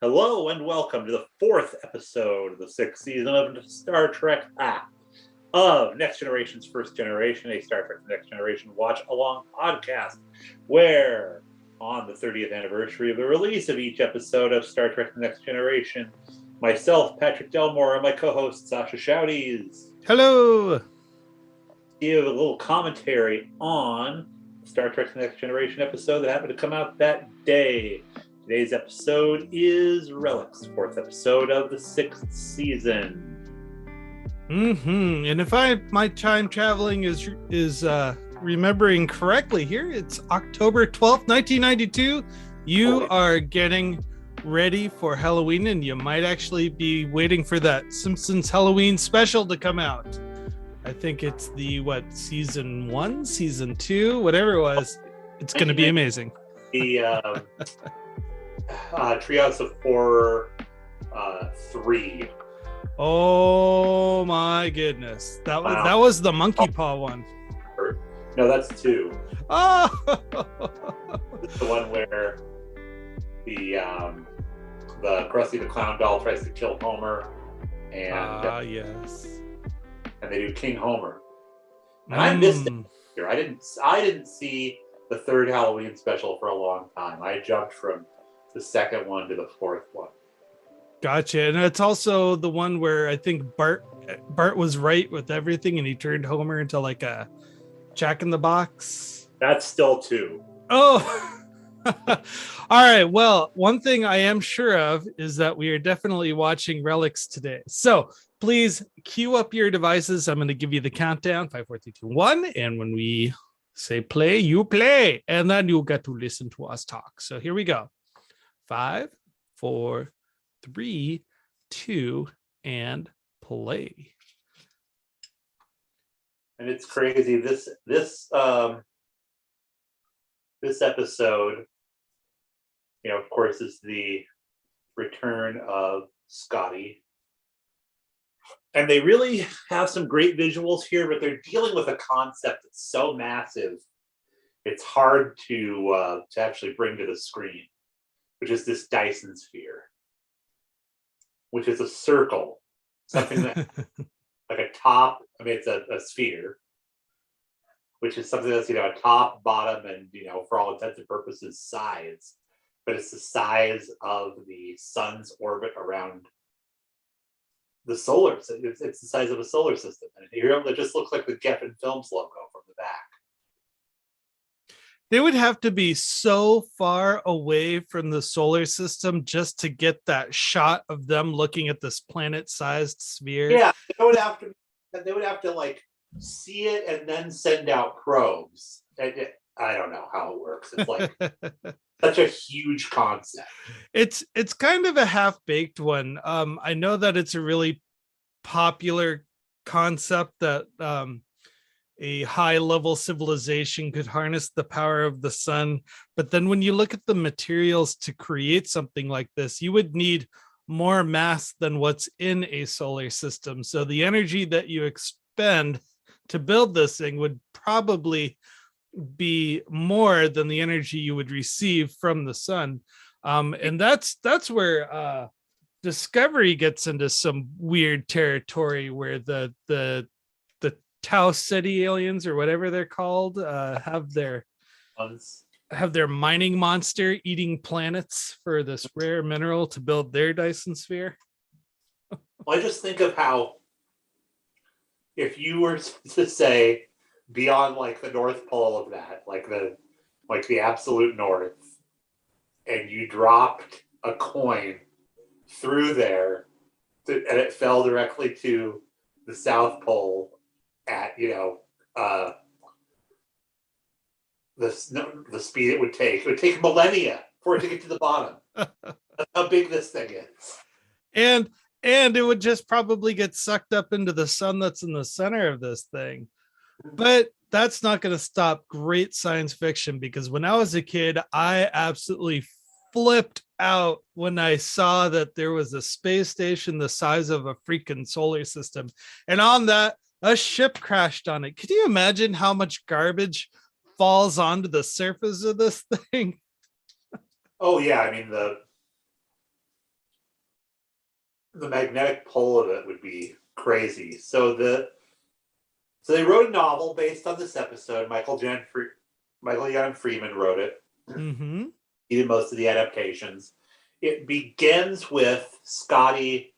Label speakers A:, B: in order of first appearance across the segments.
A: Hello and welcome to the fourth episode of the sixth season of Star Trek of Next Generation's First Generation, a Star Trek The Next Generation watch-along podcast, where on the 30th anniversary of the release of each episode of Star Trek The Next Generation, myself, Patrick Delmore, and my co-host, Sascha Shouties.
B: Hello!
A: Give a little commentary on Star Trek The Next Generation episode that happened to come out that day. Today's episode is Relics, fourth episode of the sixth season.
B: And if my time traveling is remembering correctly here, it's October 12th, 1992. You are getting ready for Halloween, and you might actually be waiting for that Simpsons Halloween special to come out. I think it's the, season 1, season 2, whatever it was. It's going to be amazing.
A: The Treehouse of Horror 3.
B: Oh my goodness. That was the monkey paw one.
A: No, that's 2.
B: Oh!
A: It's the one where the Krusty the Clown doll tries to kill Homer, and
B: yes,
A: and they do King Homer. And I missed it here. I didn't see the third Halloween special for a long time. I jumped from the second one to the fourth one.
B: Gotcha. And it's also the one where I think Bart was right with everything, and he turned Homer into like a Jack in the Box.
A: That's still 2.
B: Oh. All right. Well, one thing I am sure of is that we are definitely watching Relics today. So please cue up your devices. I'm going to give you the countdown, 5, 4, 3, 2, 1. And when we say play, you play, and then you'll get to listen to us talk. So here we go. 5, 4, 3, 2, and play.
A: And it's crazy. This episode, of course, is the return of Scotty. And they really have some great visuals here, but they're dealing with a concept that's so massive, it's hard to actually bring to the screen, which is this Dyson sphere, which is a circle, something that like a top. I mean, it's a sphere, which is something that's a top, bottom, and for all intents and purposes, sides. But it's the size of the sun's orbit around the solar. It's the size of a solar system, and it just looks like the Geffen Films logo from the back.
B: They would have to be so far away from the solar system just to get that shot of them looking at this planet-sized sphere.
A: Yeah, they would have to like see it and then send out probes. I don't know how it works. It's like such a huge concept.
B: It's kind of a half-baked one. I know that it's a really popular concept that a high-level civilization could harness the power of the sun. But then when you look at the materials to create something like this, you would need more mass than what's in a solar system. So the energy that you expend to build this thing would probably be more than the energy you would receive from the sun. And that's where Discovery gets into some weird territory where the Tau Ceti aliens, or whatever they're called, have their mining monster eating planets for this rare mineral to build their Dyson sphere.
A: Well, I just think of how, if you were to say beyond like the North Pole of that, like the absolute north, and you dropped a coin through there and it fell directly to the South Pole at the speed it would take millennia for it to get to the bottom. That's how big this thing is.
B: And it would just probably get sucked up into the sun that's in the center of this thing. But that's not going to stop great science fiction, because when I was a kid, I absolutely flipped out when I saw that there was a space station the size of a freaking solar system. And on that, a ship crashed on it. Could you imagine how much garbage falls onto the surface of this thing?
A: Oh yeah, I mean the the magnetic pull of it would be crazy. So they wrote a novel based on this episode. Michael Jan Freeman wrote it.
B: Mm-hmm.
A: He did most of the adaptations. It begins with Scotty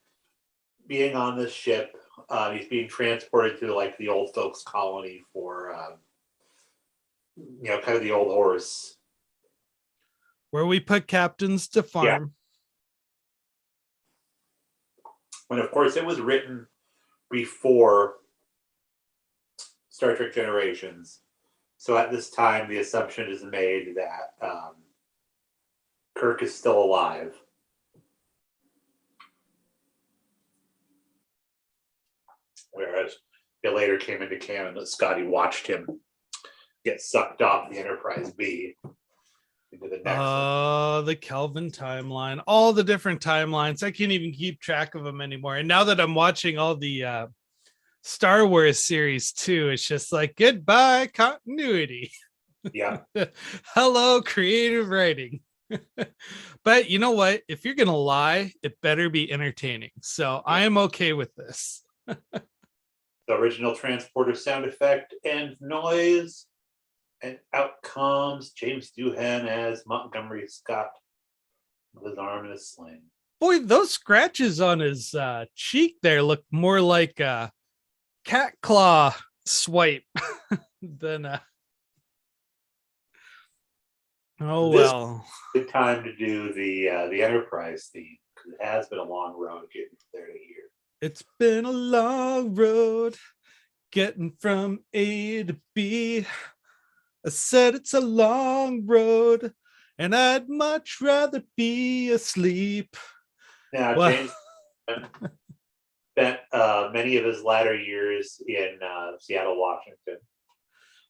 A: being on this ship. He's being transported to like the old folks colony for, kind of the old horse.
B: Where we put captains to farm.
A: And of course, it was written before Star Trek Generations. So at this time, the assumption is made that Kirk is still alive. Whereas it later came into canon that Scotty watched him get sucked off the Enterprise B into the next one.
B: The Kelvin timeline, all the different timelines. I can't even keep track of them anymore. And now that I'm watching all the Star Wars series too, it's just like goodbye continuity.
A: Yeah.
B: Hello, creative writing. But you know what? If you're gonna lie, it better be entertaining. So I am okay with this.
A: The original transporter sound effect and noise, and out comes James Doohan as Montgomery Scott with his arm in a sling.
B: Boy, those scratches on his cheek there look more like a cat claw swipe than oh
A: This
B: well.
A: Good time to do the Enterprise theme, because it has been a long road getting from there to here.
B: It's been a long road getting from A to B. I said it's a long road and I'd much rather be asleep.
A: Now,
B: Well,
A: James spent many of his latter years in Seattle, Washington.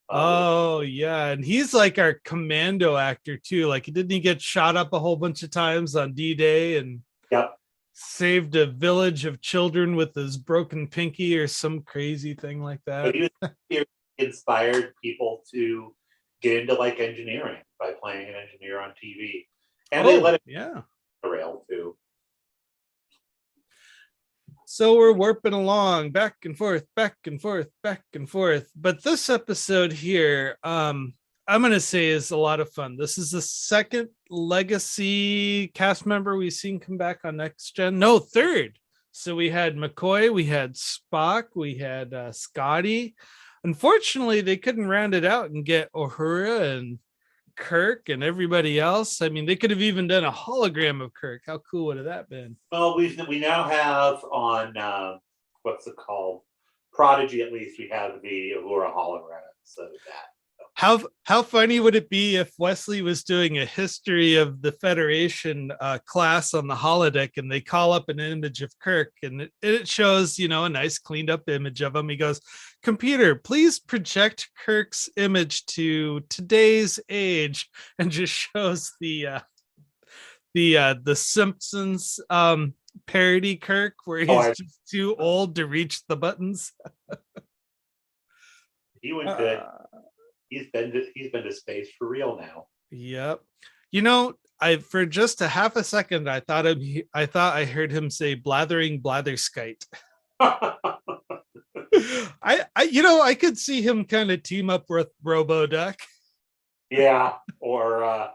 B: Oh yeah, and he's like our commando actor too. Like, didn't he get shot up a whole bunch of times on D-Day and
A: Yep.
B: saved a village of children with his broken pinky or some crazy thing like that?
A: But he inspired people to get into like engineering by playing an engineer on TV, and they let it rail too.
B: So we're warping along back and forth, back and forth, back and forth. But this episode here, I'm gonna say is a lot of fun. This is the second legacy cast member we've seen come back on Next Gen. No, third. So we had McCoy, we had Spock, we had Scotty. Unfortunately, they couldn't round it out and get Uhura and Kirk and everybody else. I mean, they could have even done a hologram of Kirk. How cool would have that been?
A: Well, we now have on what's it called? Prodigy, at least we have the Uhura hologram. So that.
B: How funny would it be if Wesley was doing a history of the Federation class on the holodeck and they call up an image of Kirk and it shows, a nice cleaned up image of him. He goes, computer, please project Kirk's image to today's age, and just shows the Simpsons parody Kirk where he's just too old to reach the buttons.
A: He went good. He's been to space for real now.
B: Yep. I for just a half a second I thought I heard him say blathering blatherskite. I could see him kind of team up with Robo-Duck.
A: Yeah, or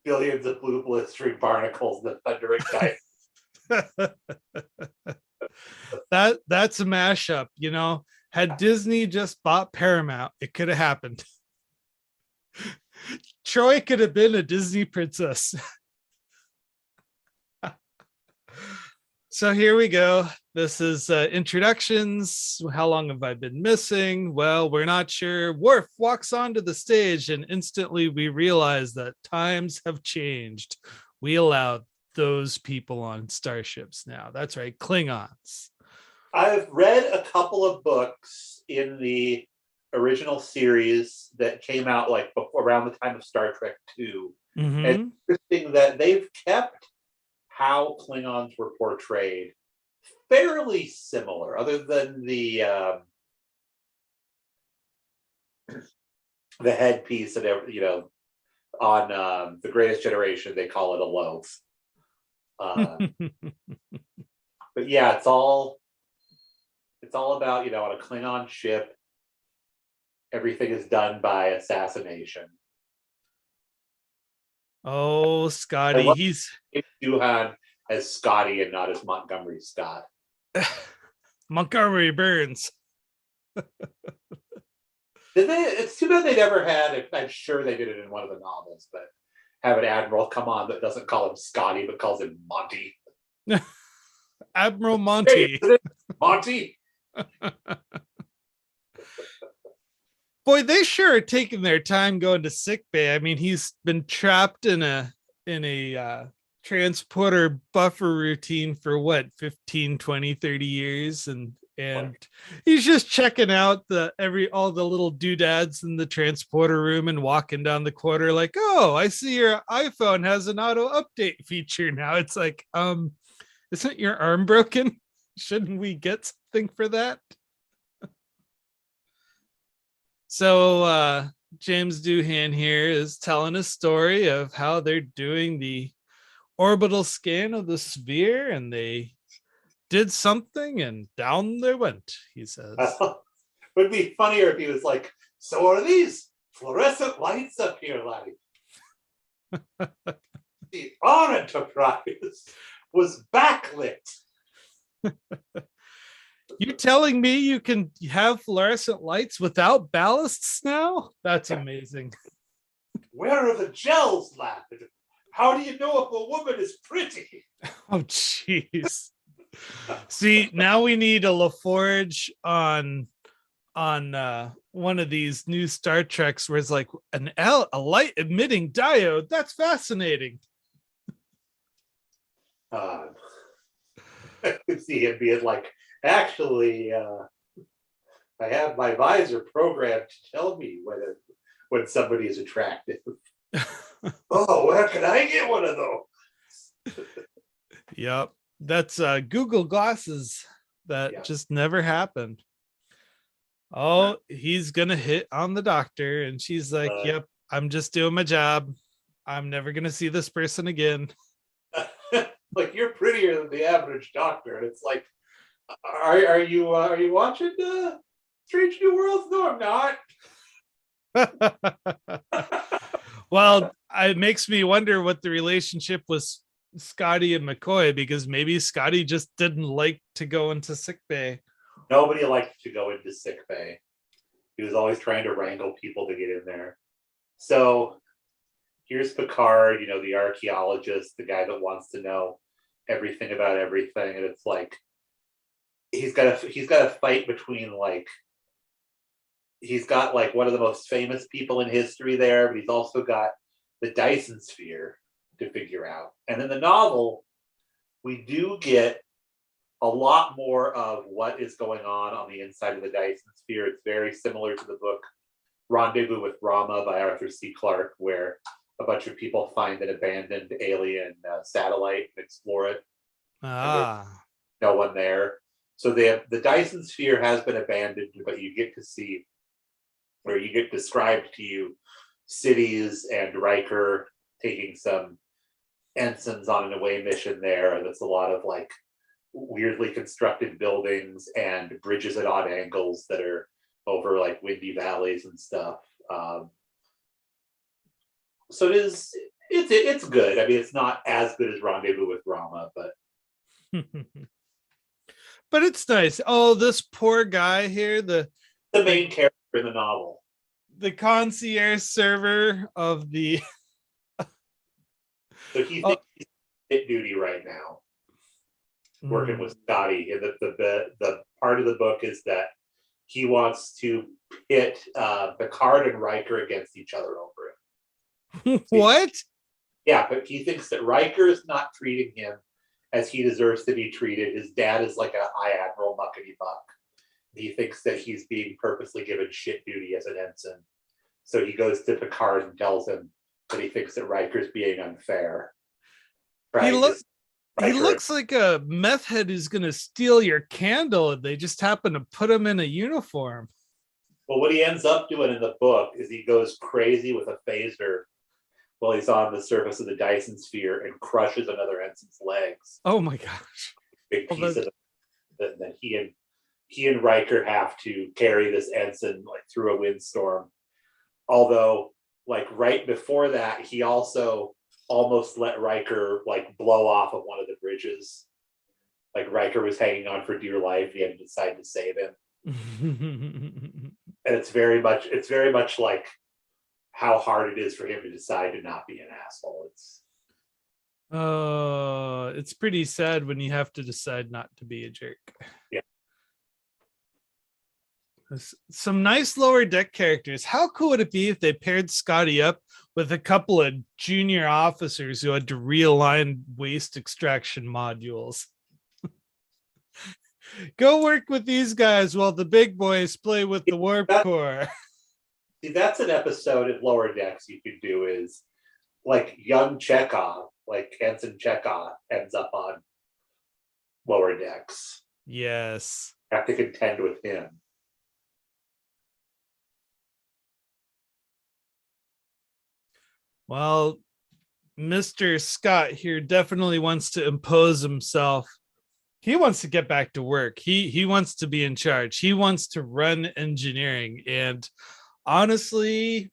A: billions of blue blistering barnacles in the thundering night.
B: That's a mashup, Had Disney just bought Paramount, it could have happened. Troy could have been a Disney princess. So here we go. This is introductions. How long have I been missing? Well, we're not sure. Worf walks onto the stage and instantly we realize that times have changed. We allow those people on starships now. That's right, Klingons.
A: I've read a couple of books in the original series that came out like before, around the time of Star Trek 2.
B: Mm-hmm.
A: And it's interesting that they've kept how Klingons were portrayed fairly similar, other than the headpiece and on The Greatest Generation, they call it a loaf. Uh, but yeah, it's all about, on a Klingon ship, everything is done by assassination.
B: Oh,
A: I
B: Scotty,
A: love
B: he's
A: Duhan as Scotty and not as Montgomery Scott.
B: Montgomery Burns.
A: It's too bad they never had. I'm sure they did it in one of the novels, but have an admiral come on that doesn't call him Scotty but calls him Monty.
B: Admiral Monty.
A: Hey, Monty.
B: Boy, they sure are taking their time going to sick bay. I mean, he's been trapped in a transporter buffer routine for what, 15, 20, 30 years, and he's just checking out all the little doodads in the transporter room and walking down the corridor like, oh, I see your iPhone has an auto update feature now. It's like, isn't your arm broken? Shouldn't we get something for that? So James Doohan here is telling a story of how they're doing the orbital scan of the sphere, and they did something and down they went, he says.
A: Would be funnier if he was like, so are these fluorescent lights up here, laddie? The On Enterprise was backlit.
B: You telling me you can have fluorescent lights without ballasts now? That's amazing.
A: Where are the gels, lad? How do you know if a woman is pretty?
B: Oh, jeez. See, now we need a LaForge on one of these new Star Treks where it's like a light emitting diode. That's fascinating.
A: I could see him being like, actually, I have my visor programmed to tell me when somebody is attractive. Oh, where can I get one of those?
B: Yep. That's Google Glasses that just never happened. Oh, he's gonna hit on the doctor, and she's like, yep, I'm just doing my job. I'm never gonna see this person again.
A: Like, you're prettier than the average doctor. And it's like, are you watching Strange New Worlds? No, I'm not.
B: Well, it makes me wonder what the relationship was Scotty and McCoy, because maybe Scotty just didn't like to go into sick bay.
A: Nobody liked to go into sick bay. He was always trying to wrangle people to get in there. So here's Picard, the archaeologist, the guy that wants to know everything about everything, and it's like he's got a fight between, like, he's got like one of the most famous people in history there, but he's also got the Dyson sphere to figure out. And in the novel, we do get a lot more of what is going on the inside of the Dyson sphere. It's very similar to the book Rendezvous with Rama by Arthur C. Clarke, where a bunch of people find an abandoned alien satellite and explore it. No one there. So the Dyson sphere has been abandoned, but you get to see, or you get described to you, cities and Riker taking some ensigns on an away mission there, and it's a lot of like weirdly constructed buildings and bridges at odd angles that are over like windy valleys and stuff. So it's good. I mean, it's not as good as Rendezvous with Rama, but
B: but it's nice. Oh, this poor guy here, the
A: main character in the novel,
B: the concierge server of the
A: so he thinks he's hit duty right now, working with Scotty. And the part of the book is that he wants to pit Picard and Riker against each other over him.
B: What?
A: Yeah, but he thinks that Riker is not treating him as he deserves to be treated. His dad is like a high admiral muckety buck. He thinks that he's being purposely given shit duty as an ensign. So he goes to Picard and tells him that he thinks that Riker's being unfair.
B: He looks like a meth head who's going to steal your candle, and they just happen to put him in a uniform.
A: Well, what he ends up doing in the book is he goes crazy with a phaser while he's on the surface of the Dyson sphere and crushes another ensign's legs.
B: Oh my gosh.
A: Big
B: Well,
A: piece of it. Then he and Riker have to carry this ensign like through a windstorm. Although, like right before that, he also almost let Riker like blow off of one of the bridges. Like Riker was hanging on for dear life. He had to decide to save him. And it's very much like how hard it is for him to decide to not be an asshole.
B: It's pretty sad when you have to decide not to be a jerk.
A: Yeah.
B: Some nice lower deck characters. How cool would it be if they paired Scotty up with a couple of junior officers who had to realign waste extraction modules? Go work with these guys while the big boys play with the warp core.
A: See, that's an episode at Lower Decks you could do, is like young Chekhov, like Ensign Chekhov ends up on Lower Decks.
B: Yes.
A: Have to contend with him.
B: Well, Mr. Scott here definitely wants to impose himself. He wants to get back to work. He wants to be in charge. He wants to run engineering. And honestly,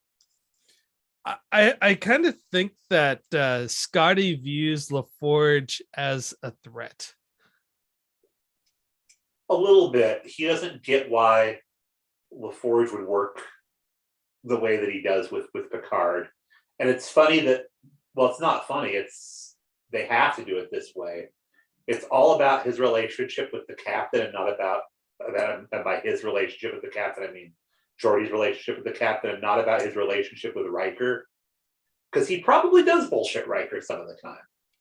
B: I kind of think that Scotty views LaForge as a threat.
A: A little bit. He doesn't get why LaForge would work the way that he does with Picard. And it's funny that, well, it's not funny. They have to do it this way. It's all about his relationship with the captain and not about that. And by his relationship with the captain, I mean Geordi's relationship with the captain, and not about his relationship with Riker. Because he probably does bullshit Riker some of the time.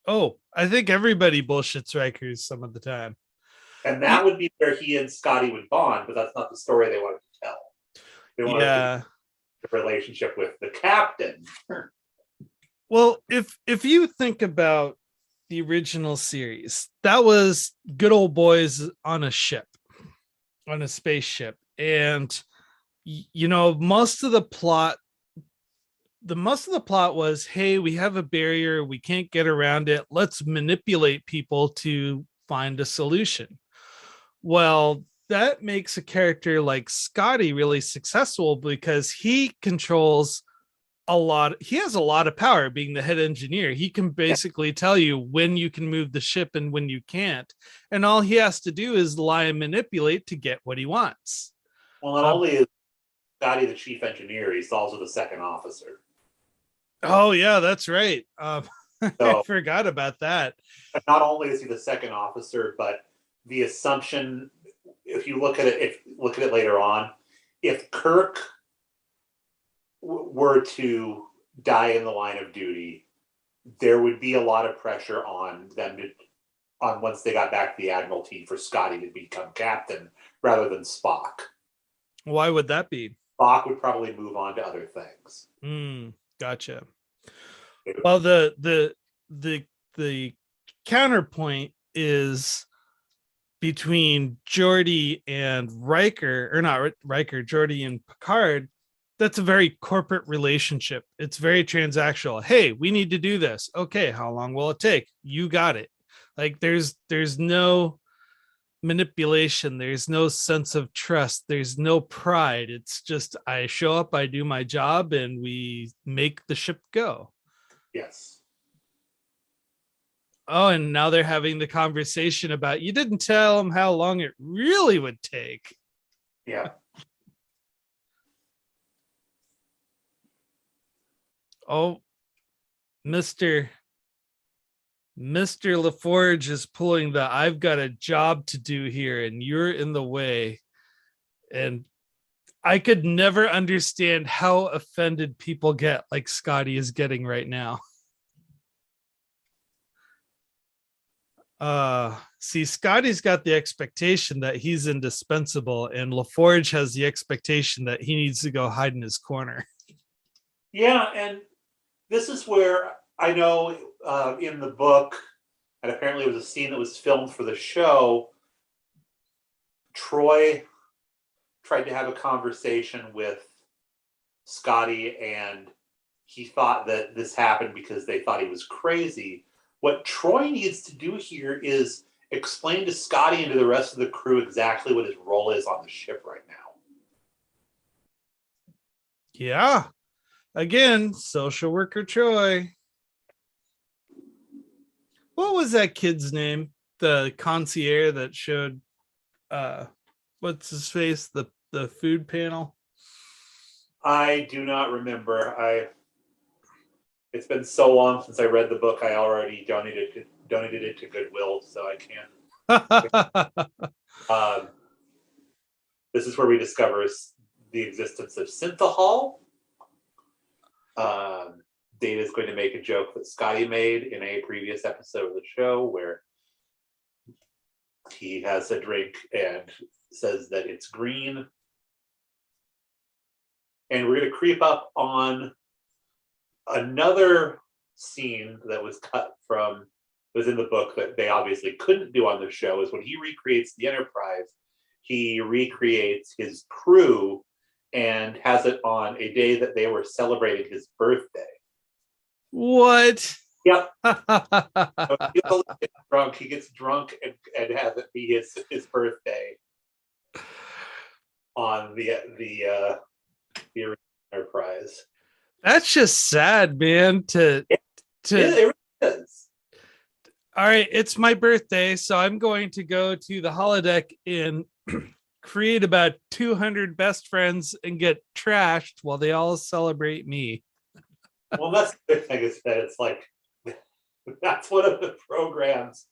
B: Oh, I think everybody bullshits Riker some of the time.
A: And that would be where he and Scotty would bond, but that's not the story they wanted to tell. They wanted the relationship with the captain.
B: Well, if you think about the original series, that was good old boys on a ship, on a spaceship. And, you know, most of the plot was, hey, we have a barrier. We can't get around it. Let's manipulate people to find a solution. Well, that makes a character like Scotty really successful because he controls he has a lot of power being the head engineer. He can basically tell you when you can move the ship and when you can't. And all he has to do is lie and manipulate to get what he wants.
A: Well, not only is Scotty the chief engineer, he's also the second officer.
B: Oh, yeah, that's right.
A: So,
B: I forgot about that.
A: Not only is he the second officer, but the assumption, if you look at it later on, if Kirk were to die in the line of duty, there would be a lot of pressure on them once they got back to the Admiralty for Scotty to become captain rather than Spock.
B: Why would that be?
A: Spock would probably move on to other things.
B: Gotcha. Well, the counterpoint is between Geordi and Riker, or not Riker, Geordi and Picard. That's a very corporate relationship. It's very transactional. Hey, we need to do this. Okay, how long will it take? You got it. Like there's no manipulation. There's no sense of trust. There's no pride. It's just I show up, I do my job, and we make the ship go.
A: Yes.
B: Oh, and now they're having the conversation about you didn't tell them how long it really would take.
A: Yeah.
B: Oh, Mr. LaForge is pulling the I've got a job to do here and you're in the way. And I could never understand how offended people get like Scotty is getting right now. See, Scotty's got the expectation that he's indispensable, and LaForge has the expectation that he needs to go hide in his corner.
A: Yeah, and this is where I know in the book, and apparently it was a scene that was filmed for the show, Troy tried to have a conversation with Scotty, and he thought that this happened because they thought he was crazy. What Troy needs to do here is explain to Scotty and to the rest of the crew exactly what his role is on the ship right now.
B: Yeah. Again, social worker Troy. What was that kid's name? The concierge that showed what's his face? The food panel.
A: I do not remember. It's been so long since I read the book. I already donated it to Goodwill, so I can't. This is where we discover the existence of synthahol. Dave is going to make a joke that Scotty made in a previous episode of the show where he has a drink and says that it's green. And we're going to creep up on another scene that was cut from, was in the book that they obviously couldn't do on the show, is when he recreates the Enterprise, he recreates his crew and has it on a day that they were celebrating his birthday.
B: What?
A: Yep. So he gets drunk and has it be his birthday on the Enterprise.
B: That's just sad, man.
A: It is.
B: All right, it's my birthday, so I'm going to go to the holodeck and create about 200 best friends and get trashed while they all celebrate me.
A: Well, that's the thing, is that it's like that's one of the programs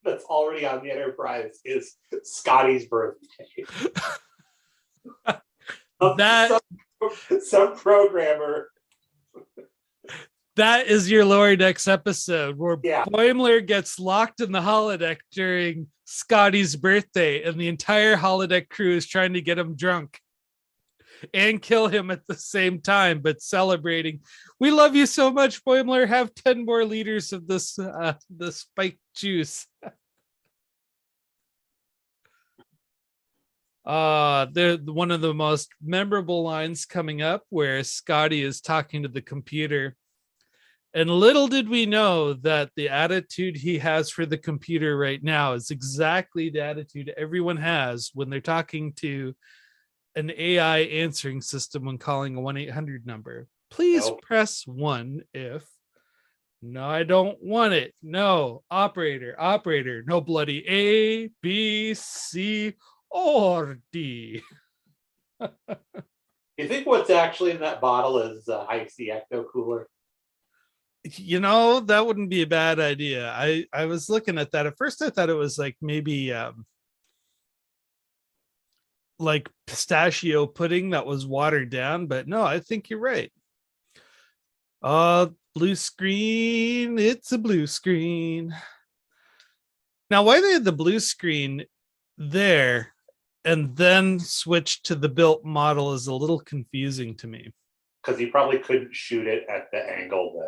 A: that's already on the Enterprise is Scotty's birthday. Some programmer.
B: That is your Lower Decks episode where
A: Yeah.
B: Boimler gets locked in the holodeck during Scotty's birthday, and the entire holodeck crew is trying to get him drunk and kill him at the same time, but celebrating. We love you so much, Boimler. Have 10 more liters of this the spiked juice. They're one of the most memorable lines coming up where Scotty is talking to the computer. And little did we know that the attitude he has for the computer right now is exactly the attitude everyone has when they're talking to an AI answering system when calling a 1-800 number. Please press 1 if. No, I don't want it. No, operator, no bloody A, B, C, or D.
A: You think what's actually in that bottle is icy ecto cooler?
B: You know, that wouldn't be a bad idea. I was looking at that. At first I thought it was like maybe like pistachio pudding that was watered down, but no, I think you're right. Blue screen. It's a blue screen. Now, why they had the blue screen there and then switch to the built model is a little confusing to me.
A: Because he probably couldn't shoot it at the angle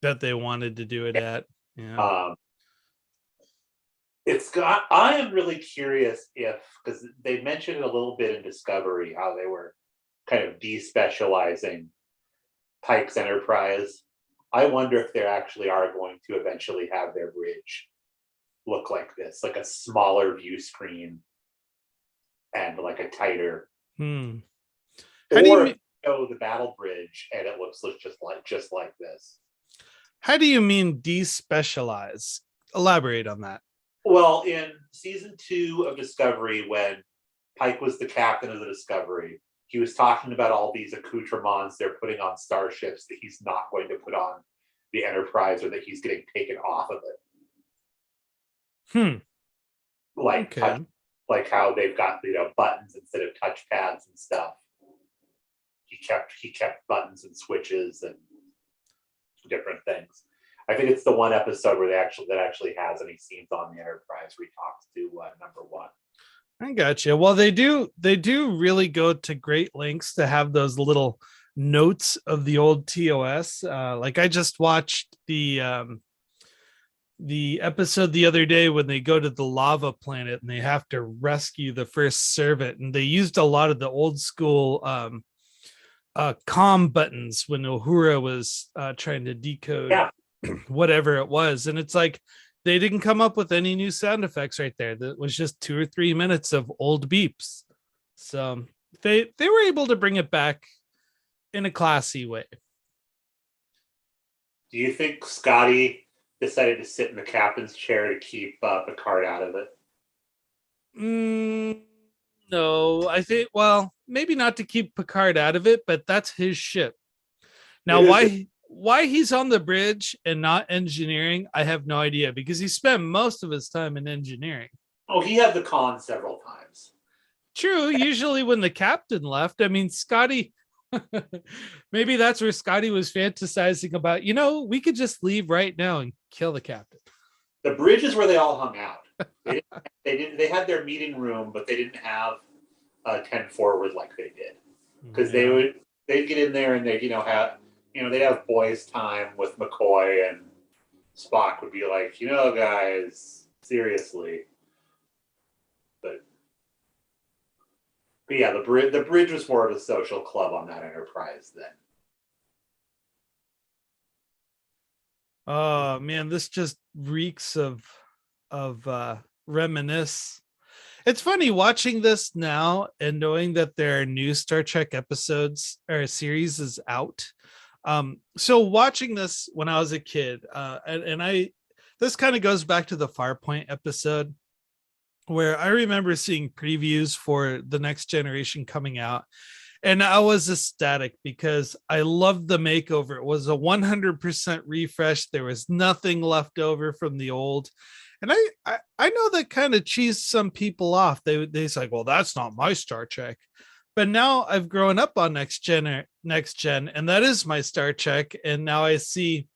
B: that they wanted to do it at. Yeah.
A: I am really curious because they mentioned it a little bit in Discovery, how they were kind of despecializing Pike's Enterprise. I wonder if they actually are going to eventually have their bridge look like this, like a smaller view screen and like a tighter.
B: How
A: or show the battle bridge and it looks just like this.
B: How do you mean despecialize? Elaborate on that.
A: Well, in season 2 of Discovery, when Pike was the captain of the Discovery, he was talking about all these accoutrements they're putting on starships that he's not going to put on the Enterprise, or that he's getting taken off of it. Like how they've got buttons instead of touchpads and stuff. He kept buttons and switches and different things. I think it's the one episode where that actually has any scenes on the Enterprise where he talks to number 1.
B: I gotcha. Well, they do really go to great lengths to have those little notes of the old TOS. Like I just watched the episode the other day when they go to the lava planet and they have to rescue the first servant, and they used a lot of the old school comm buttons when Uhura was trying to decode
A: Yeah.
B: whatever it was. And it's like they didn't come up with any new sound effects right there. That was just 2 or 3 minutes of old beeps. So they were able to bring it back in a classy way.
A: Do you think Scotty decided to sit in the captain's chair to keep Picard out of it?
B: No, I think, well, maybe not to keep Picard out of it, but that's his ship. Now,
A: It is.
B: why he's on the bridge and not engineering, I have no idea, because he spent most of his time in engineering.
A: Oh, he had the con several times.
B: True, usually when the captain left, I mean, Scotty, maybe that's where Scotty was fantasizing about, we could just leave right now and kill the captain.
A: The bridge is where they all hung out. They had their meeting room, but they didn't have 10 forward like they did, because they'd get in there and they'd have boys time with McCoy, and Spock would be like, guys, seriously. But yeah, the bridge was more of a social club on that Enterprise then.
B: Oh man, this just reeks of reminisce. It's funny watching this now and knowing that there are new Star Trek episodes or series is out. So watching this when I was a kid, this kind of goes back to the Farpoint episode, where I remember seeing previews for the Next Generation coming out, and I was ecstatic because I loved the makeover. It was a 100% refresh. There was nothing left over from the old. And I know that kind of cheesed some people off. They say, well, that's not my Star Trek. But now I've grown up on next gen, and that is my Star Trek. And now I see,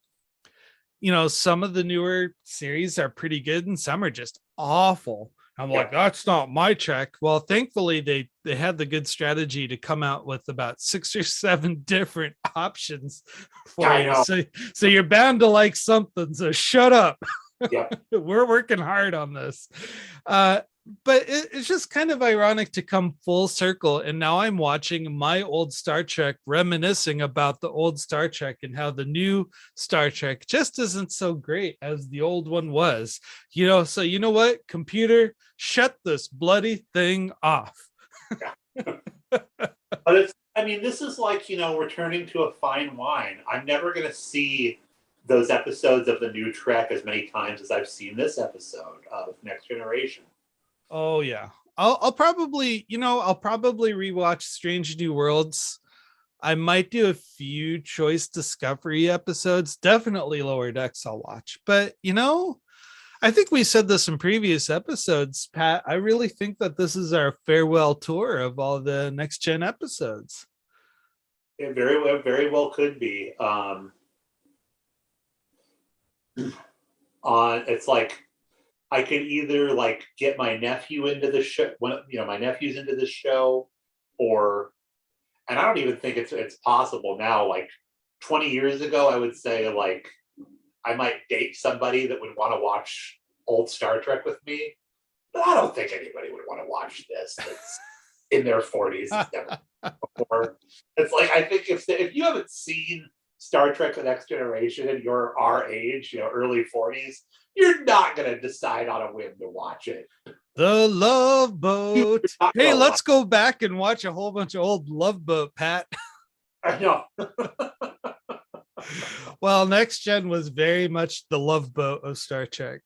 B: some of the newer series are pretty good and some are just awful. I'm like, that's not my Trek. Well, thankfully they had the good strategy to come out with about 6 or 7 different options for you. So you're bound to like something. So shut up.
A: Yep.
B: We're working hard on this. But it's just kind of ironic to come full circle. And now I'm watching my old Star Trek reminiscing about the old Star Trek and how the new Star Trek just isn't so great as the old one was. So you know what? Computer, shut this bloody thing off.
A: But this is like, returning to a fine wine. I'm never going to see those episodes of the new Trek as many times as I've seen this episode of Next Generation.
B: Oh yeah. I'll probably rewatch Strange New Worlds. I might do a few Choice Discovery episodes. Definitely Lower Decks I'll watch. But I think we said this in previous episodes, Pat. I really think that this is our farewell tour of all the Next Gen episodes.
A: It very well could be. It's like I could either like get my nephew into the show, my nephew's into the show, and I don't even think it's possible now. Like 20 years ago, I would say like I might date somebody that would want to watch old Star Trek with me, but I don't think anybody would want to watch this that's in their 40s. Before. It's like, I think if you haven't seen Star Trek: The Next Generation and you're our age, early 40s, you're not going to decide on a whim to watch it.
B: The Love Boat. Hey, let's go back and watch a whole bunch of old Love Boat, Pat.
A: I know.
B: Well, Next Gen was very much the Love Boat of Star Trek.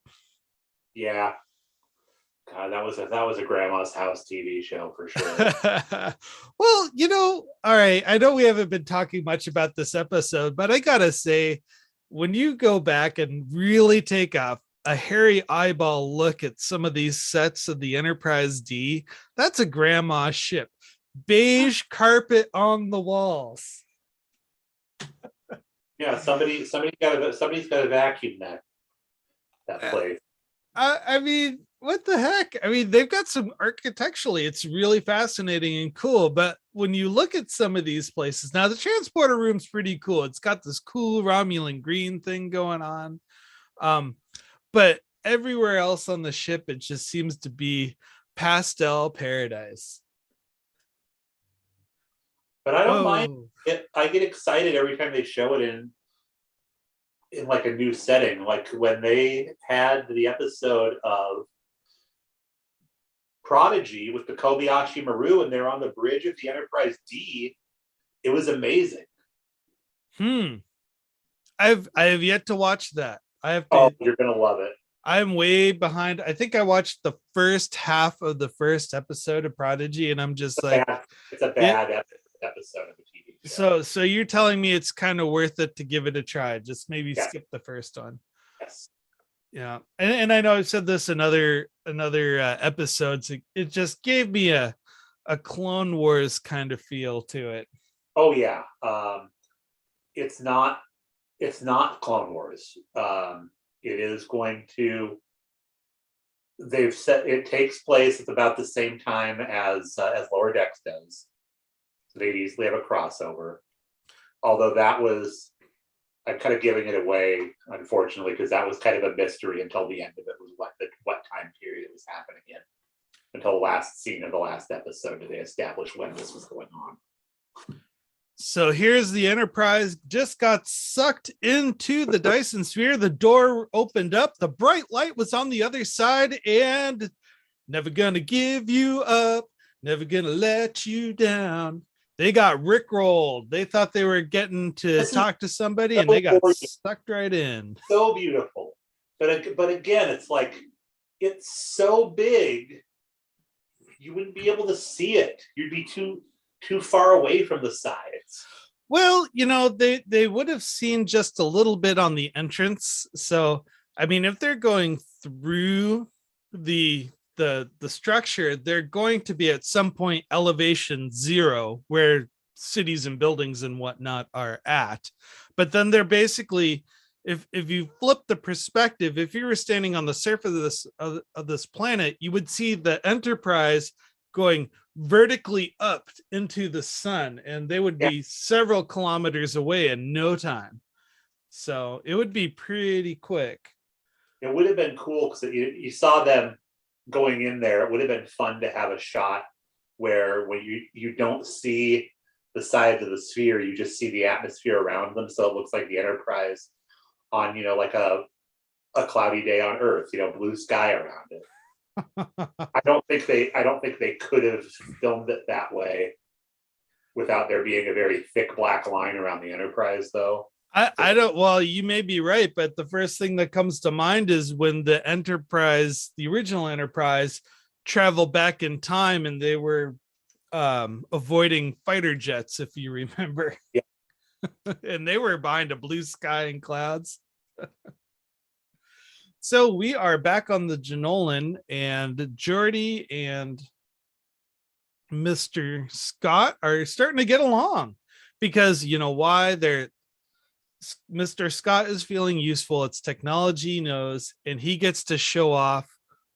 A: Yeah. God, that was a grandma's house TV show for sure.
B: Well, all right. I know we haven't been talking much about this episode, but I gotta say, when you go back and really take a hairy eyeball look at some of these sets of the Enterprise D, that's a grandma ship. Beige carpet on the walls.
A: Yeah, somebody's got to vacuum that place.
B: I mean, what the heck? I mean, they've got some architecturally, it's really fascinating and cool. But when you look at some of these places, now the transporter room's pretty cool. It's got this cool Romulan green thing going on. But everywhere else on the ship, it just seems to be pastel paradise.
A: But I don't mind
B: Oh,
A: it. I get excited every time they show it in like a new setting. Like when they had the episode of Prodigy with the Kobayashi Maru and they're on the bridge of the Enterprise D, it was amazing.
B: hmm. I have yet to watch that. I have
A: Oh,
B: to.
A: you're gonna love it.
B: I'm way behind. I think I watched the first half of the first episode of Prodigy, and I'm just like,
A: It's a
B: yeah.
A: bad episode of the TV show.
B: So you're telling me it's kind of worth it to give it a try? Just maybe
A: Yes.
B: skip the first one.
A: Yes.
B: Yeah, and I know I've said this in other episodes. It just gave me a Clone Wars kind of feel to it.
A: Oh yeah. It's not Clone Wars. It is going to. They've set it takes place at about the same time as Lower Decks does. So they easily have a crossover. Although that was, I'm kind of giving it away, unfortunately, because that was kind of a mystery until the end of it was what time period it was happening in. Until the last scene of the last episode did they establish when this was going on.
B: So here's the Enterprise just got sucked into the Dyson sphere. The door opened up. The bright light was on the other side, and never gonna give you up, never gonna let you down. They got rickrolled. They thought they were getting to talk to somebody, and they got sucked right in.
A: So beautiful, but again, it's like it's so big, you wouldn't be able to see it. You'd be too far away from the sides.
B: Well, they would have seen just a little bit on the entrance. So, I mean, if they're going through the structure, they're going to be at some point elevation 0, where cities and buildings and whatnot are at. But then they're basically, if you flip the perspective, if you were standing on the surface of this planet, you would see the Enterprise going vertically up into the sun, and they would be several kilometers away in no time. So it would be pretty quick.
A: It would have been cool because you saw them going in there. It would have been fun to have a shot where when you don't see the sides of the sphere, you just see the atmosphere around them. So it looks like the Enterprise on, like a cloudy day on Earth, blue sky around it. I don't think they could have filmed it that way without there being a very thick black line around the Enterprise, though.
B: I don't. Well, you may be right, but the first thing that comes to mind is when the Enterprise, the original Enterprise, traveled back in time, and they were avoiding fighter jets, if you remember.
A: Yeah.
B: And they were behind a blue sky and clouds. So we are back on the Janolan, and Geordi and Mr. Scott are starting to get along because you know why? Mr. Scott is feeling useful. It's technology he knows, and he gets to show off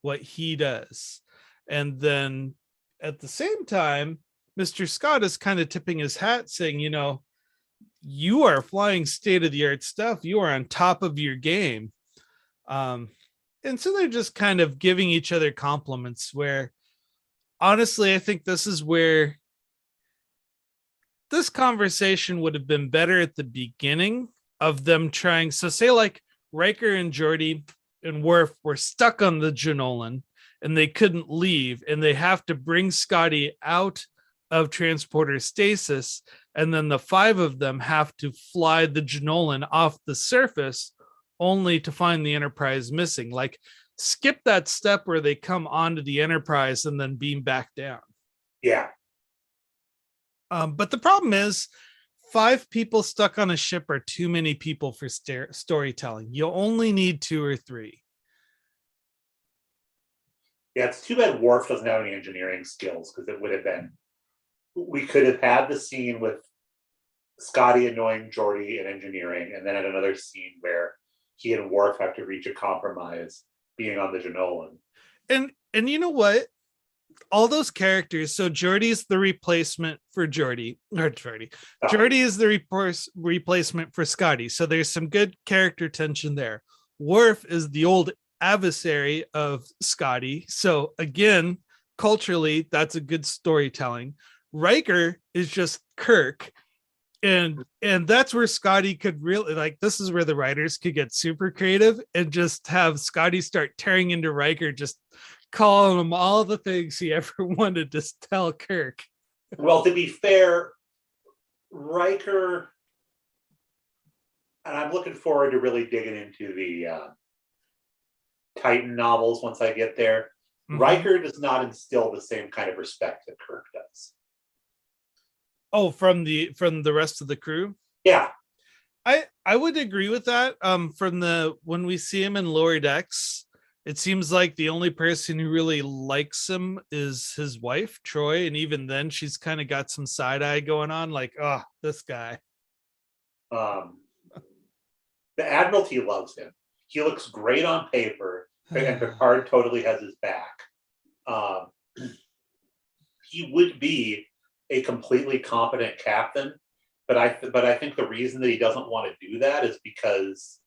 B: what he does. And then at the same time, Mr. Scott is kind of tipping his hat saying, you are flying state-of-the-art stuff. You are on top of your game. And so they're just kind of giving each other compliments, where honestly, I think this is where this conversation would have been better at the beginning of them trying. So say like Riker and Geordi and Worf were stuck on the Janolan and they couldn't leave, and they have to bring Scotty out of transporter stasis. And then the 5 of them have to fly the Janolan off the surface, only to find the Enterprise missing. Like, skip that step where they come onto the Enterprise and then beam back down.
A: Yeah.
B: But the problem is 5 people stuck on a ship are too many people for storytelling. You only need 2 or 3.
A: Yeah, it's too bad Worf doesn't have any engineering skills, because it would have been, we could have had the scene with Scotty annoying Geordi in engineering, and then at another scene where he and Worf have to reach a compromise being on the Janolan.
B: And you know what? All those characters, so Geordi's the replacement for Geordi. Geordi is the replacement for Scotty. So there's some good character tension there. Worf is the old adversary of Scotty. So again, culturally, that's a good storytelling. Riker is just Kirk. And that's where Scotty could really, like, this is where the writers could get super creative and just have Scotty start tearing into Riker, just calling him all the things he ever wanted to tell Kirk.
A: Well, to be fair, Riker, and I'm looking forward to really digging into the Titan novels once I get there. Mm-hmm. Riker does not instill the same kind of respect that Kirk does.
B: Oh, from the rest of the crew?
A: Yeah.
B: I would agree with that. When we see him in Lower Decks, it seems like the only person who really likes him is his wife, Troy, and even then she's kind of got some side eye going on, like, oh, this guy.
A: The Admiralty loves him. He looks great on paper, and Picard totally has his back. He would be a completely competent captain, but I think the reason that he doesn't want to do that is because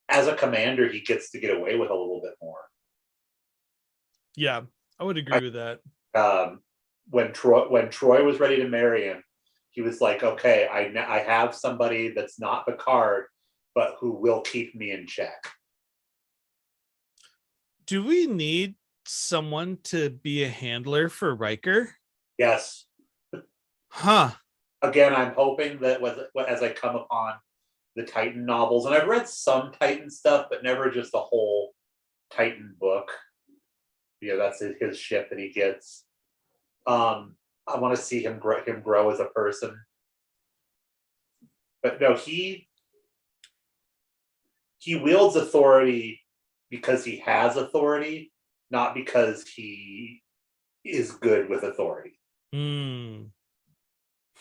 A: as a commander he gets to get away with a little bit more.
B: Yeah, I would agree with that.
A: When Troy was ready to marry him, he was like, okay, I have somebody that's not Picard, but who will keep me in check.
B: Do we need someone to be a handler for Riker?
A: Yes.
B: Huh.
A: Again, I'm hoping that as I come upon the Titan novels, and I've read some Titan stuff, but never just the whole Titan book. That's his ship that he gets. I want to see him grow as a person. But no, he wields authority because he has authority, not because he is good with authority.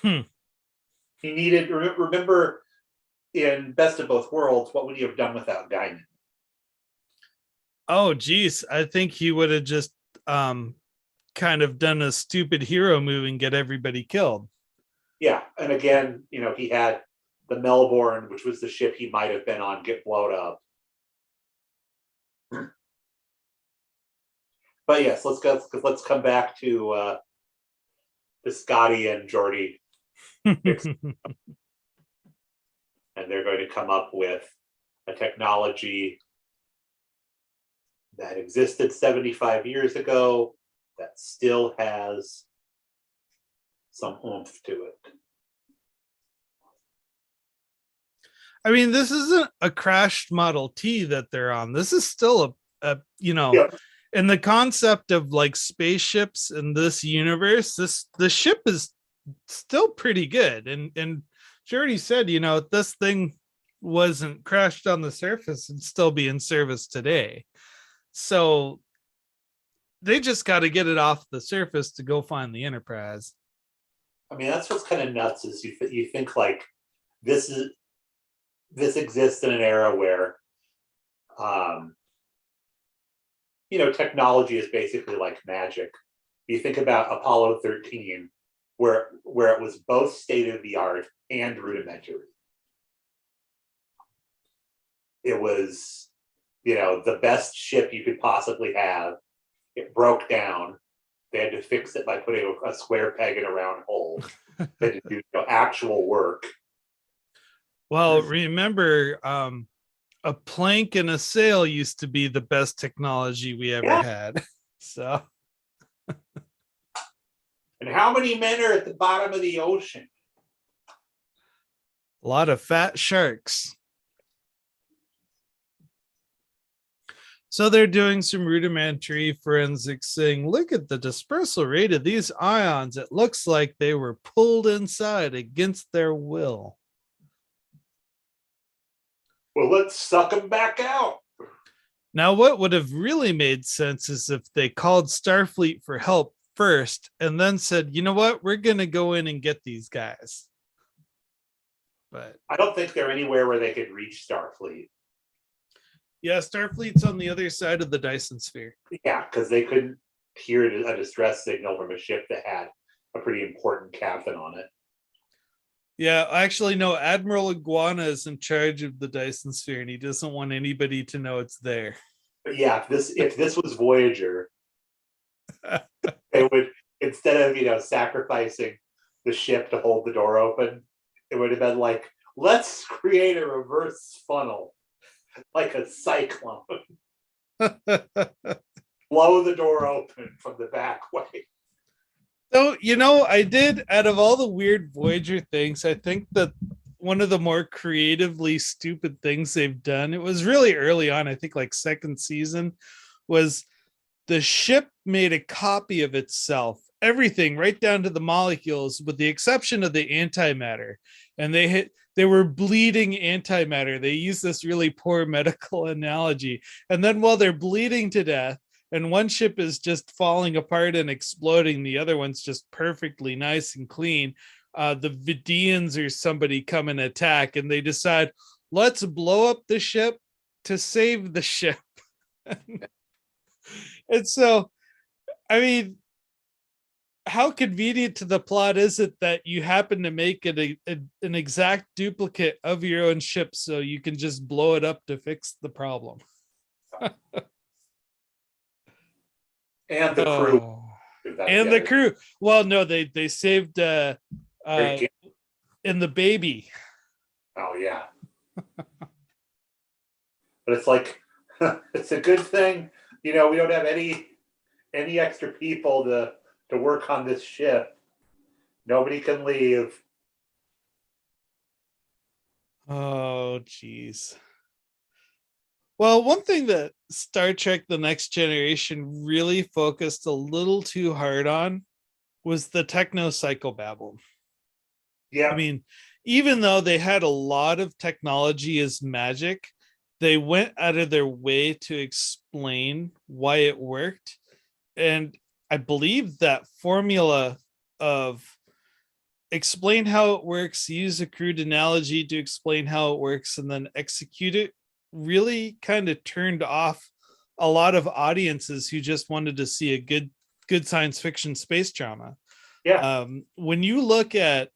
A: He needed, remember in Best of Both Worlds, what would he have done without Guinan?
B: Oh, geez. I think he would have just kind of done a stupid hero move and get everybody killed.
A: Yeah. And again, he had the Melbourne, which was the ship he might have been on, get blown up. But yes, let's come back to Scotty and Geordi. And they're going to come up with a technology that existed 75 years ago that still has some oomph to it.
B: I mean, this isn't a crashed Model T that they're on. This is still a in the concept of like spaceships in this universe, the ship is still pretty good. And Jordy said, if this thing wasn't crashed on the surface, it'd still be in service today. So they just got to get it off the surface to go find the Enterprise.
A: I mean, that's what's kind of nuts is you think like this exists in an era where technology is basically like magic. You think about Apollo 13, where it was both state of the art and rudimentary. It was, the best ship you could possibly have. It broke down. They had to fix it by putting a square peg in a round hole. They had to do actual work.
B: Well, remember, a plank and a sail used to be the best technology we ever had. So.
A: And how many men are at the bottom of the ocean?
B: A lot of fat sharks. So they're doing some rudimentary forensics saying, look at the dispersal rate of these ions. It looks like they were pulled inside against their will.
A: Well, let's suck them back out.
B: Now, what would have really made sense is if they called Starfleet for help first and then said, you know what, we're going to go in and get these guys. But
A: I don't think they're anywhere where they could reach Starfleet.
B: Yeah, Starfleet's on the other side of the Dyson sphere.
A: Yeah, because they couldn't hear a distress signal from a ship that had a pretty important captain on it.
B: Yeah, actually, no, Admiral Iguana is in charge of the Dyson sphere, and he doesn't want anybody to know it's there.
A: But yeah, if this was Voyager, it instead of, sacrificing the ship to hold the door open, it would have been like, let's create a reverse funnel, like a cyclone. Blow the door open from the back way.
B: So, I did, out of all the weird Voyager things, I think that one of the more creatively stupid things they've done, it was really early on, I think like second season, was the ship made a copy of itself, everything right down to the molecules, with the exception of the antimatter. And they were bleeding antimatter. They used this really poor medical analogy. And then while they're bleeding to death, and one ship is just falling apart and exploding, the other one's just perfectly nice and clean. The Vidians or somebody come and attack, and they decide, let's blow up the ship to save the ship. And so, I mean, how convenient to the plot is it that you happen to make it an exact duplicate of your own ship so you can just blow it up to fix the problem?
A: And the crew.
B: Oh. And the crew. Well, no, they saved in the baby.
A: Oh yeah. But it's like, it's a good thing, we don't have any extra people to work on this ship. Nobody can leave.
B: Oh, geez. Well, one thing that Star Trek The Next Generation really focused a little too hard on was the techno-psychobabble.
A: Yeah.
B: I mean, even though they had a lot of technology as magic, they went out of their way to explain why it worked. And I believe that formula of explain how it works, use a crude analogy to explain how it works, and then execute it really kind of turned off a lot of audiences who just wanted to see a good science fiction space drama.
A: Yeah.
B: When you look at,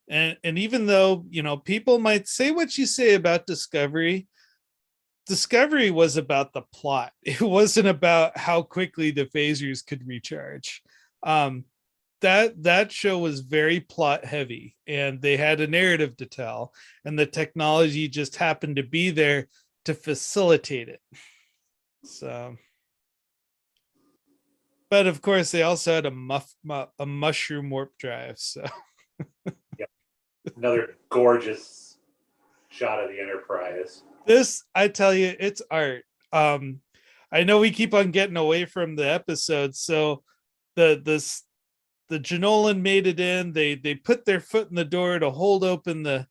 B: and even though, people might say what you say about Discovery was about the plot. It wasn't about how quickly the phasers could recharge. That show was very plot heavy, and they had a narrative to tell, and the technology just happened to be there to facilitate it. So, but of course they also had a mushroom warp drive. So,
A: yep. Another gorgeous shot of the Enterprise.
B: This, I tell you, it's art. I know we keep on getting away from the episode, so the Janolan made it in. They put their foot in the door to hold open the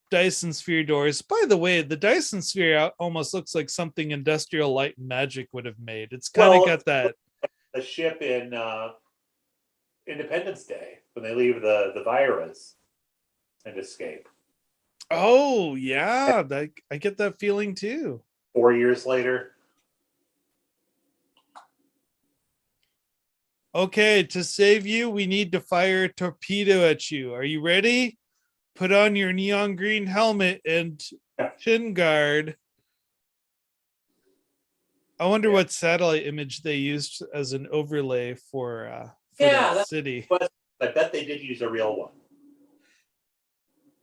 B: Dyson Sphere doors. By the way, the Dyson Sphere almost looks like something Industrial Light and Magic would have made. It's kind of got that.
A: The ship in Independence Day when they leave the virus and escape.
B: Oh yeah, I get that feeling too.
A: 4 years later.
B: Okay, to save you, we need to fire a torpedo at you. Are you ready? Put on your neon green helmet and chin guard. I wonder what satellite image they used as an overlay for that city.
A: I bet they did use a real one.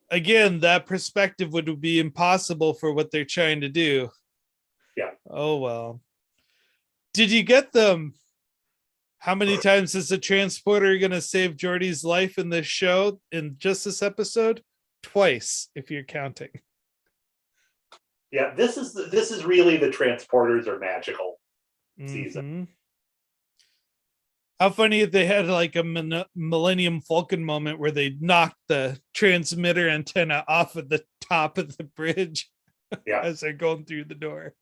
B: Again, that perspective would be impossible for what they're trying to do.
A: Yeah.
B: Oh, well. Did you get them? How many times is the transporter going to save Geordi's life in this show, in just this episode? Twice, if you're counting.
A: Yeah, this is really the transporters are magical season.
B: How funny if they had like a Millennium Falcon moment where they knocked the transmitter antenna off at the top of the bridge as they're going through the door.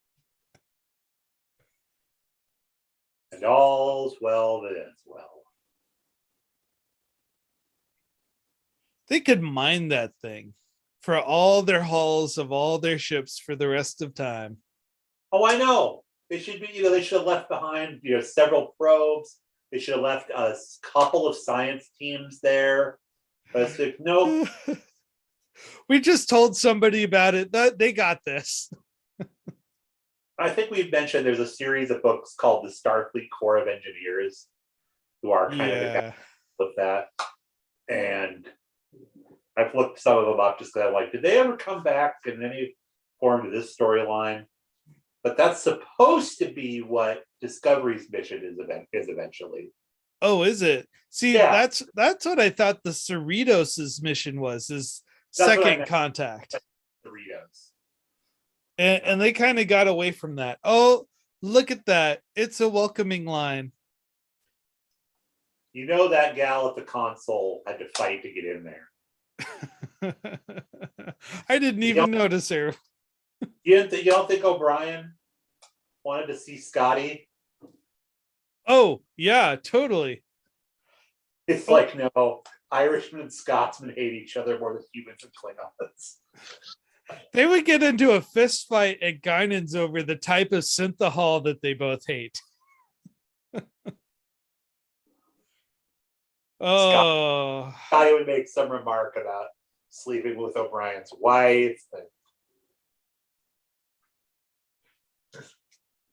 A: And all's well that ends well.
B: They could mine that thing for all their hulls of all their ships for the rest of time.
A: Oh, I know. They should be, they should have left behind, several probes. They should have left a couple of science teams there. But no.
B: We just told somebody about it. They got this.
A: I think we've mentioned there's a series of books called the Starfleet Corps of Engineers, who are kind of with that. And I've looked some of them up just because I'm like, did they ever come back in any form to this storyline? But that's supposed to be what Discovery's mission is eventually.
B: Oh, is it? See,
A: Yeah.
B: that's what I thought the Cerritos' mission was, is second contact.
A: Cerritos.
B: And they kind of got away from that. Oh, look at that. It's a welcoming line.
A: You know that gal at the console had to fight to get in there.
B: I didn't even notice her.
A: You don't think O'Brien wanted to see Scotty?
B: Oh, yeah, totally.
A: It's like, no, Irishmen and Scotsmen hate each other more than humans and Klingons.
B: They would get into a fist fight at Guinan's over the type of synthahol that they both hate. Oh,
A: Scotty would make some remark about sleeping with O'Brien's wife.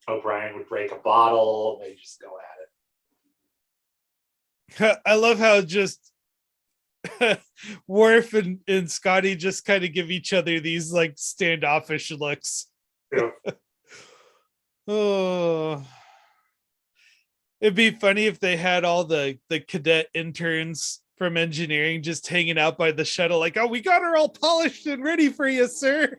A: O'Brien would break a bottle. And they just go at
B: it. I love how just Worf and Scotty just kind of give each other these like standoffish looks.
A: Yeah.
B: Oh, it'd be funny if they had all the cadet interns from engineering just hanging out by the shuttle like, oh, we got her all polished and ready for you, sir.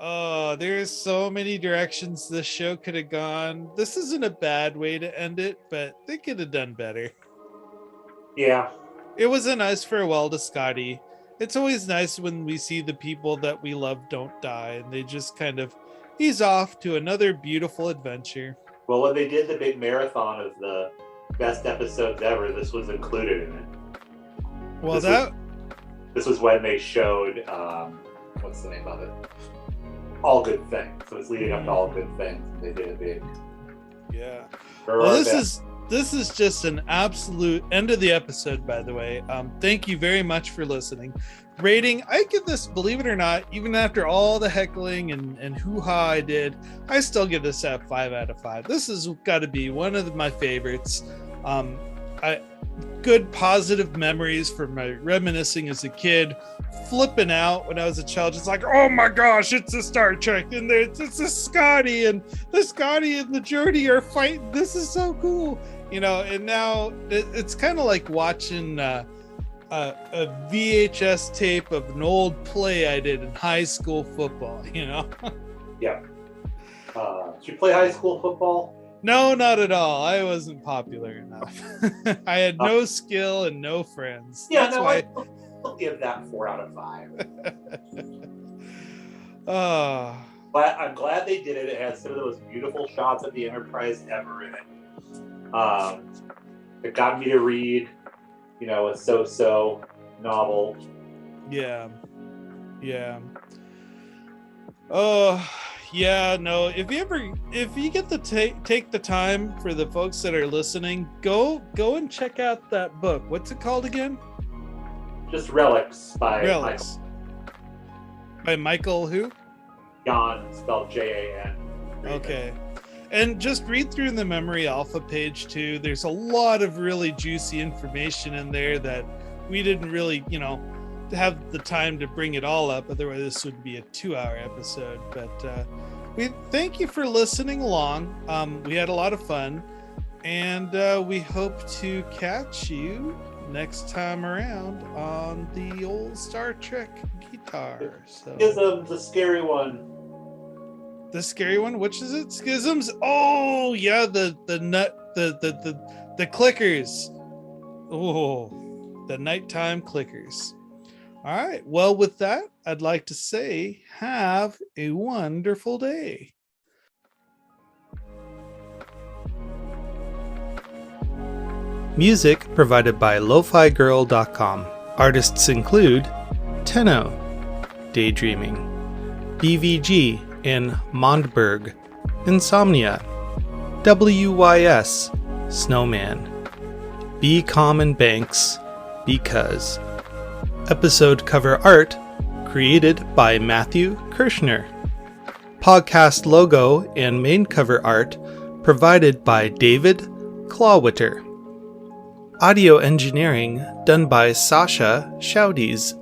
B: Oh, there's so many directions this show could have gone. This isn't a bad way to end it, but they could have done better.
A: Yeah.
B: It was a nice farewell to Scotty. It's always nice when we see the people that we love don't die, and they just kind of ease off to another beautiful adventure.
A: Well, when they did the big marathon of the best episodes ever, this was included in it.
B: Well,
A: this was when they showed, what's the name of it? All Good Things. So it's leading up to All Good Things. They did a big.
B: Yeah. Well, this is just an absolute end of the episode, by the way. Thank you very much for listening. Rating, I give this, believe it or not, even after all the heckling and hoo-ha I did, I still give this a 5 out of 5. This has got to be one of my favorites. Good positive memories from my reminiscing as a kid, flipping out when I was a child, just like, oh my gosh, it's a Star Trek, and it's a Scotty, and the Scotty and the Geordi are fighting. This is so cool, and now it's kind of like watching a VHS tape of an old play I did in high school football.
A: Yeah. Did you play high school football?
B: No, not at all. I wasn't popular enough. I had no skill and no friends.
A: Yeah, that's why I'll give that 4 out of 5. But I'm glad they did it. It has some of those beautiful shots of the Enterprise ever in it. It got me to read, a so-so novel.
B: Yeah. Oh. Yeah, no, if you get to take the time, for the folks that are listening, go and check out that book. What's it called again?
A: Just Relics by
B: Relics.
A: Michael.
B: By Michael who?
A: Jan, spelled Jan.
B: Okay. And just read through the Memory Alpha page too. There's a lot of really juicy information in there that we didn't really, have the time to bring it all up, otherwise this would be a 2-hour episode. But we thank you for listening along. We had a lot of fun, and we hope to catch you next time around on the old Star Trek guitar. So
A: Schisms, the scary one.
B: The scary one? Which is it? Schisms? Oh yeah, the clickers. Oh, the nighttime clickers. All right. Well, with that, I'd like to say, have a wonderful day. Music provided by LoFiGirl.com. Artists include Tenno, Daydreaming, BVG in Mondberg, Insomnia, WYS, Snowman, Be Calm and Banks, Because. Episode cover art created by Matthew Kirschner. Podcast logo and main cover art provided by David Clawwitter. Audio engineering done by Sascha Schaudies